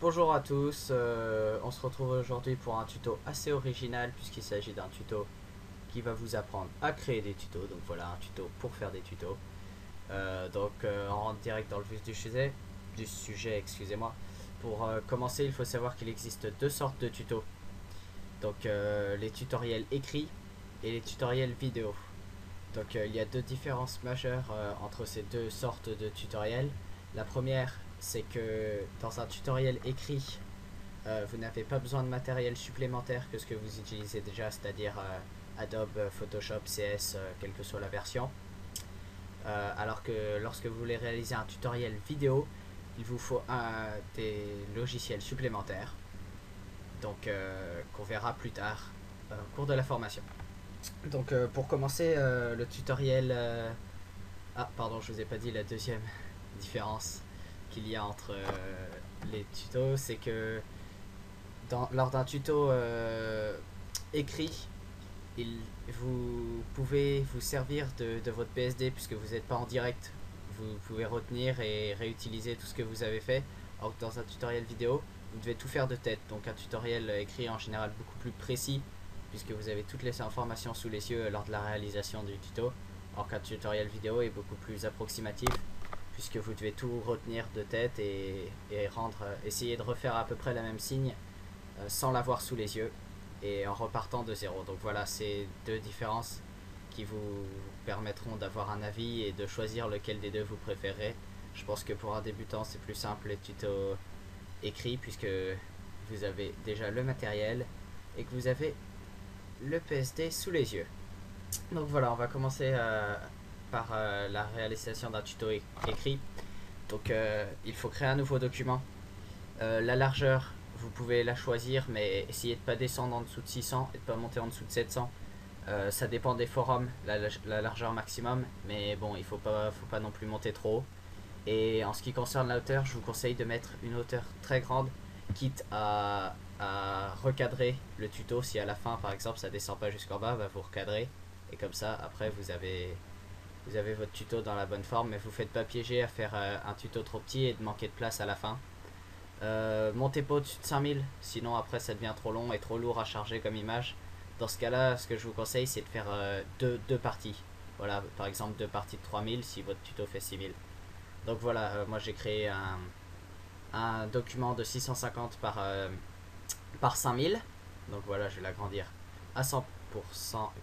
Bonjour à tous, on se retrouve aujourd'hui pour un tuto assez original puisqu'il s'agit d'un tuto qui va vous apprendre à créer des tutos. Donc voilà, un tuto pour faire des tutos. On rentre direct dans le vif du sujet, excusez-moi. Pour commencer, il faut savoir qu'il existe deux sortes de tutos. Les tutoriels écrits et les tutoriels vidéo. Il y a deux différences majeures entre ces deux sortes de tutoriels. La première, c'est que dans un tutoriel écrit, vous n'avez pas besoin de matériel supplémentaire que ce que vous utilisez déjà, c'est-à-dire Adobe, Photoshop, CS, quelle que soit la version. Alors que lorsque vous voulez réaliser un tutoriel vidéo, il vous faut des logiciels supplémentaires, qu'on verra plus tard au cours de la formation. Pour commencer le tutoriel... Ah, pardon, je vous ai pas dit la deuxième différence qu'il y a entre les tutos, c'est que lors d'un tuto écrit, vous pouvez vous servir de votre PSD puisque vous n'êtes pas en direct. Vous pouvez retenir et réutiliser tout ce que vous avez fait. Alors que dans un tutoriel vidéo, vous devez tout faire de tête. Donc un tutoriel écrit en général beaucoup plus précis puisque vous avez toutes les informations sous les yeux lors de la réalisation du tuto. Alors qu'un tutoriel vidéo est beaucoup plus approximatif puisque vous devez tout retenir de tête et essayer de refaire à peu près la même signe sans l'avoir sous les yeux et en repartant de zéro. Donc voilà, c'est deux différences qui vous permettront d'avoir un avis et de choisir lequel des deux vous préférez. Je pense que pour un débutant, c'est plus simple les tutos écrits puisque vous avez déjà le matériel et que vous avez le PSD sous les yeux. Donc voilà, on va commencer par la réalisation d'un tuto écrit. Il faut créer un nouveau document. La largeur, vous pouvez la choisir, mais essayez de ne pas descendre en dessous de 600 et de ne pas monter en dessous de 700. Ça dépend des forums, la largeur maximum, mais bon, il faut pas non plus monter trop haut. Et en ce qui concerne la hauteur, je vous conseille de mettre une hauteur très grande, quitte à recadrer le tuto. Si à la fin, par exemple, ça descend pas jusqu'en bas, vous recadrez. Et comme ça, après, vous avez votre tuto dans la bonne forme, mais vous ne faites pas piéger à faire un tuto trop petit et de manquer de place à la fin. Montez pas au-dessus de 5000, sinon après ça devient trop long et trop lourd à charger comme image. Dans ce cas-là, ce que je vous conseille, c'est de faire deux parties. Voilà, par exemple deux parties de 3000 si votre tuto fait 6000. Donc voilà, moi j'ai créé un document de 650 par 5000. Donc voilà, je vais l'agrandir à 100%,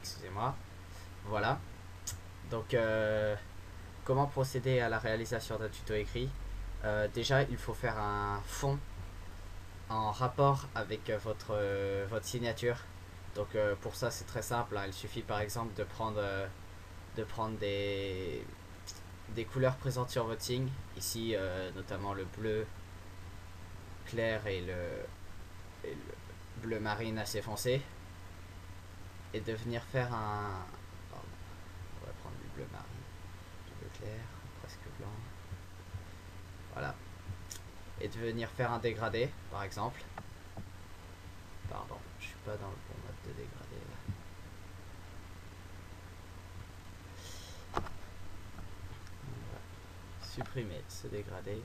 excusez-moi. Voilà. Donc, comment procéder à la réalisation d'un tuto écrit? Déjà, il faut faire un fond en rapport avec votre signature. Pour ça, c'est très simple, hein. Il suffit par exemple de prendre des couleurs présentes sur votre signe. Ici, notamment le bleu clair et le bleu marine assez foncé. Et de venir faire un... Pardon, on va prendre le bleu marine, le bleu clair, presque blanc. Voilà. Et de venir faire un dégradé, par exemple. Pardon, je suis pas dans le bon mode de dégradé là. On va supprimer ce dégradé.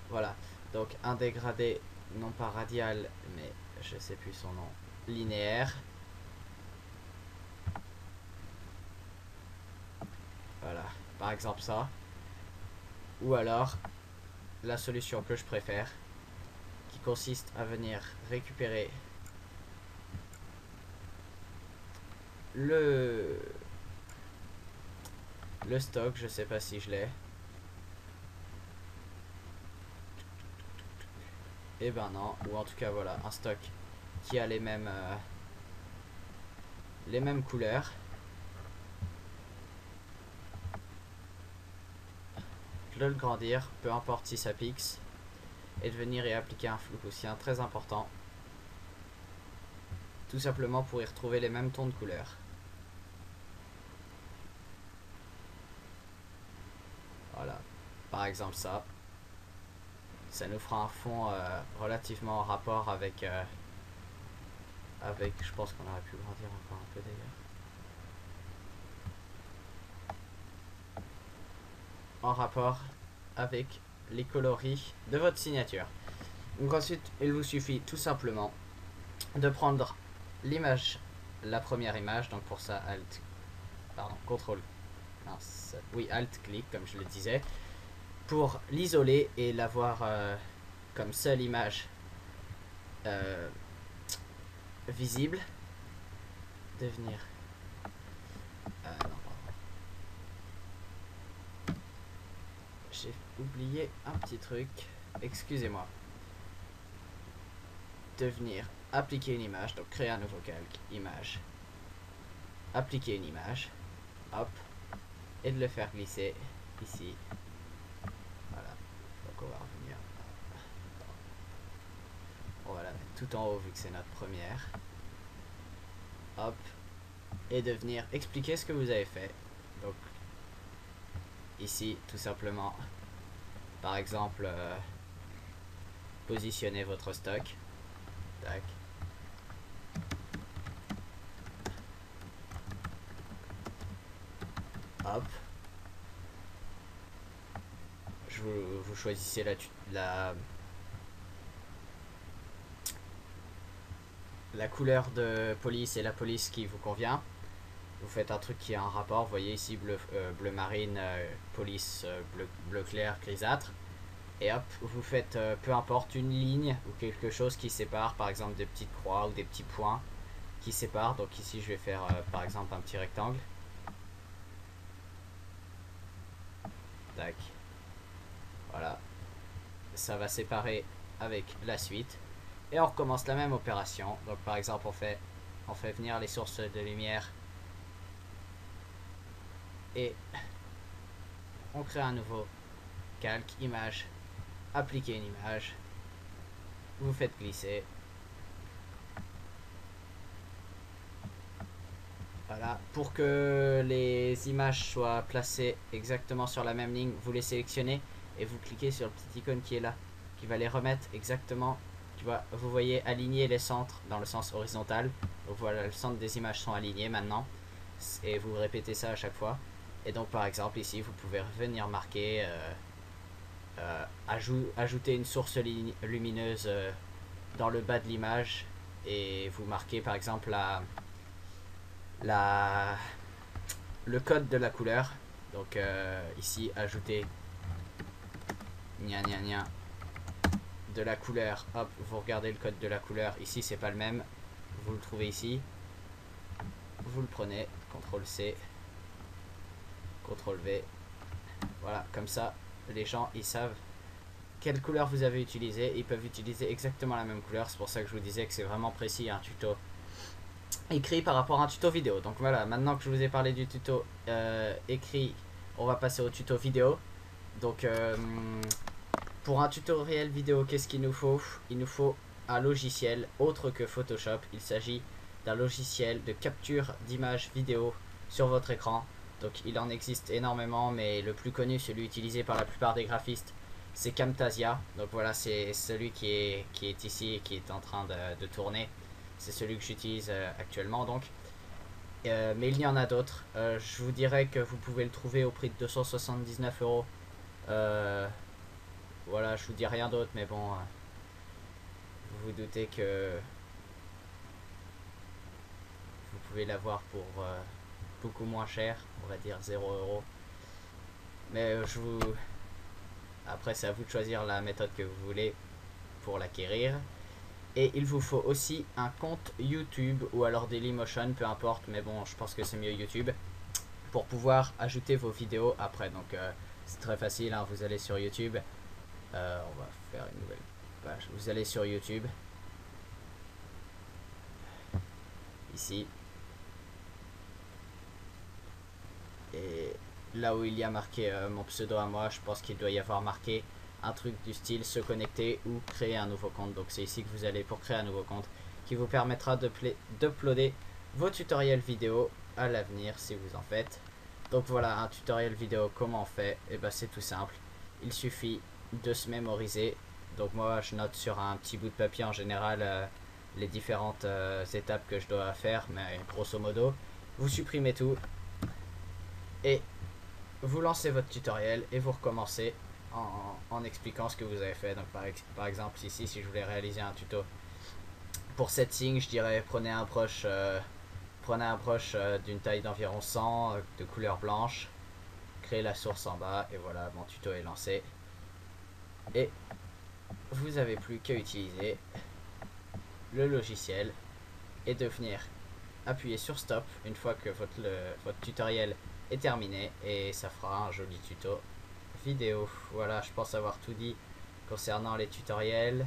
Voilà. Donc un dégradé non pas radial, mais je sais plus son nom, linéaire. Voilà. Par exemple ça. Ou alors la solution que je préfère, qui consiste à venir récupérer le stock, je sais pas si je l'ai. Et ben non, ou en tout cas voilà, un stock qui a les mêmes couleurs. De le grandir, peu importe si ça pixe, et de venir y appliquer un flou gaussien très important, tout simplement pour y retrouver les mêmes tons de couleurs. Voilà, par exemple ça nous fera un fond relativement en rapport avec, je pense qu'on aurait pu grandir encore un peu d'ailleurs, en rapport avec les coloris de votre signature. Donc ensuite, il vous suffit tout simplement de prendre l'image, la première image. Donc pour ça, contrôle, oui, alt clic comme je le disais, pour l'isoler et l'avoir comme seule image visible. Devenir non, j'ai oublié un petit truc, excusez-moi. Devenir appliquer une image, donc créer un nouveau calque, image, appliquer une image, hop, et de le faire glisser ici. Voilà, donc on va revenir, on va la mettre tout en haut vu que c'est notre première, hop, et de venir expliquer ce que vous avez fait. Donc ici tout simplement, par exemple, positionnez votre stock, tac, hop, vous choisissez la couleur de police et la police qui vous convient. Vous faites un truc qui a un rapport, vous voyez ici bleu marine, police bleu clair, grisâtre. Et hop, vous faites peu importe une ligne ou quelque chose qui sépare, par exemple des petites croix ou des petits points qui séparent. Donc ici je vais faire par exemple un petit rectangle. Tac. Voilà. Ça va séparer avec la suite. Et on recommence la même opération. Donc par exemple on fait venir les sources de lumière. Et on crée un nouveau calque, image, appliquer une image. Vous faites glisser. Voilà, pour que les images soient placées exactement sur la même ligne, vous les sélectionnez et vous cliquez sur le petit icône qui est là, qui va les remettre exactement. Tu vois, vous voyez aligner les centres dans le sens horizontal. Donc voilà, le centre des images sont alignés maintenant. Et vous répétez ça à chaque fois. Et donc par exemple ici, vous pouvez revenir marquer, ajouter une source lumineuse dans le bas de l'image. Et vous marquez par exemple le code de la couleur. Donc ici ajouter de la couleur. Hop, vous regardez le code de la couleur. Ici c'est pas le même. Vous le trouvez ici. Vous le prenez. CTRL C. CTRL V. Voilà, comme ça les gens ils savent quelle couleur vous avez utilisé. Ils peuvent utiliser exactement la même couleur. C'est pour ça que je vous disais que c'est vraiment précis un tuto écrit par rapport à un tuto vidéo. Donc voilà, maintenant que je vous ai parlé du tuto écrit, on va passer au tuto vidéo. Donc pour un tutoriel vidéo, qu'est-ce qu'il nous faut? Il nous faut un logiciel autre que Photoshop. Il s'agit d'un logiciel de capture d'image vidéo sur votre écran. Donc il en existe énormément, mais le plus connu, celui utilisé par la plupart des graphistes, c'est Camtasia. Donc voilà, c'est celui qui est ici et qui est en train de tourner. C'est celui que j'utilise actuellement donc. Mais il y en a d'autres. Je vous dirais que vous pouvez le trouver au prix de 279 €. Voilà, je vous dis rien d'autre, mais bon, vous vous doutez que vous pouvez l'avoir pour beaucoup moins cher, on va dire 0 €. Mais après c'est à vous de choisir la méthode que vous voulez pour l'acquérir. Et il vous faut aussi un compte YouTube ou alors Dailymotion, peu importe, mais bon, je pense que c'est mieux YouTube pour pouvoir ajouter vos vidéos après. Donc c'est très facile, hein, vous allez sur YouTube, on va faire une nouvelle page. Vous allez sur YouTube, ici, et là où il y a marqué mon pseudo à moi, je pense qu'il doit y avoir marqué un truc du style se connecter ou créer un nouveau compte. Donc c'est ici que vous allez pour créer un nouveau compte qui vous permettra d'uploader vos tutoriels vidéo à l'avenir si vous en faites. Donc voilà, un tutoriel vidéo comment on fait, et ben c'est tout simple, il suffit de se mémoriser. Donc moi je note sur un petit bout de papier en général les différentes étapes que je dois faire, mais grosso modo vous supprimez tout et vous lancez votre tutoriel et vous recommencez en expliquant ce que vous avez fait. Donc par exemple ici, si je voulais réaliser un tuto pour setting, je dirais prenez un brush d'une taille d'environ 100 de couleur blanche, créez la source en bas et voilà, mon tuto est lancé. Et vous n'avez plus qu'à utiliser le logiciel et de venir appuyer sur stop une fois que votre tutoriel est terminé et ça fera un joli tuto vidéo. Voilà, je pense avoir tout dit concernant les tutoriels.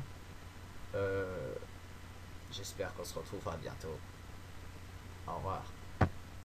J'espère qu'on se retrouvera bientôt. Au revoir.